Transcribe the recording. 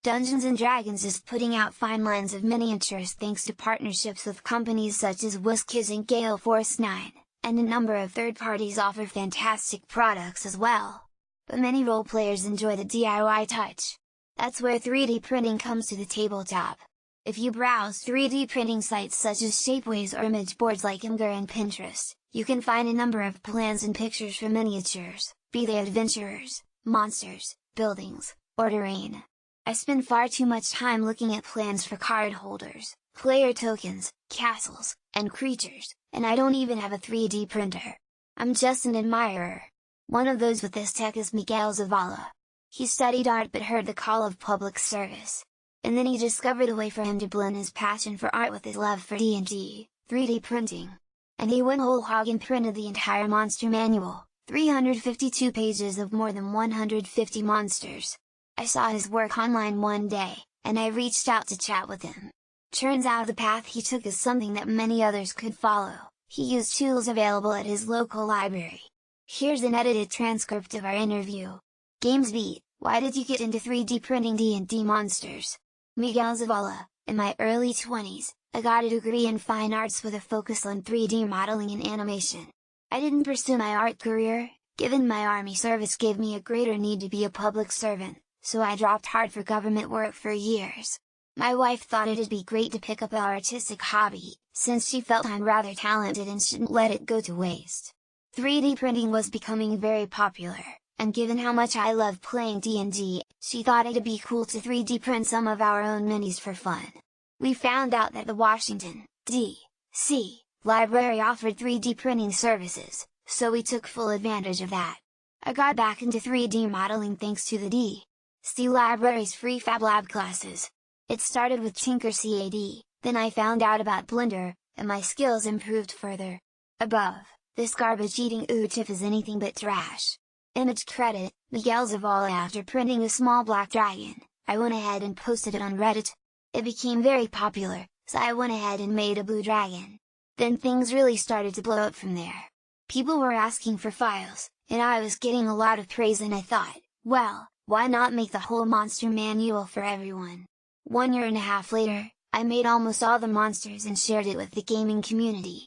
Dungeons & Dragons is putting out fine lines of miniatures thanks to partnerships with companies such as WizKids and Gale Force 9, and a number of third parties offer fantastic products as well. But many role players enjoy the DIY touch. That's where 3D printing comes to the tabletop. If you browse 3D printing sites such as Shapeways or image boards like Imgur and Pinterest, you can find a number of plans and pictures for miniatures, be they adventurers, monsters, buildings, or terrain. I spend far too much time looking at plans for card holders, player tokens, castles, and creatures, and I don't even have a 3D printer. I'm just an admirer. One of those with this tech is Miguel Zavala. He studied art but heard the call of public service. And then he discovered a way for him to blend his passion for art with his love for D&D, 3D printing. And he went whole hog and printed the entire monster manual, 352 pages of more than 150 monsters. I saw his work online one day, and I reached out to chat with him. Turns out the path he took is something that many others could follow. He used tools available at his local library. Here's an edited transcript of our interview. GamesBeat, why did you get into 3D printing D&D monsters? Miguel Zavala, in my early 20s, I got a degree in fine arts with a focus on 3D modeling and animation. I didn't pursue my art career, given my army service gave me a greater need to be a public servant, so I dropped hard for government work for years. My wife thought it'd be great to pick up an artistic hobby, since she felt I'm rather talented and shouldn't let it go to waste. 3D printing was becoming very popular, and given how much I love playing D&D, she thought it'd be cool to 3D print some of our own minis for fun. We found out that the Washington, D.C. library offered 3D printing services, so we took full advantage of that. I got back into 3D modeling thanks to the D.C. library's free Fab Lab classes. It started with Tinker CAD, then I found out about Blender, and my skills improved further. Above, this garbage-eating OOTF is anything but trash. Image credit, Miguel Zavala. After printing a small black dragon, I went ahead and posted it on Reddit. It became very popular, so I went ahead and made a blue dragon. Then things really started to blow up from there. People were asking for files, and I was getting a lot of praise, and I thought, well, why not make the whole monster manual for everyone? 1.5 years later, I made almost all the monsters and shared it with the gaming community.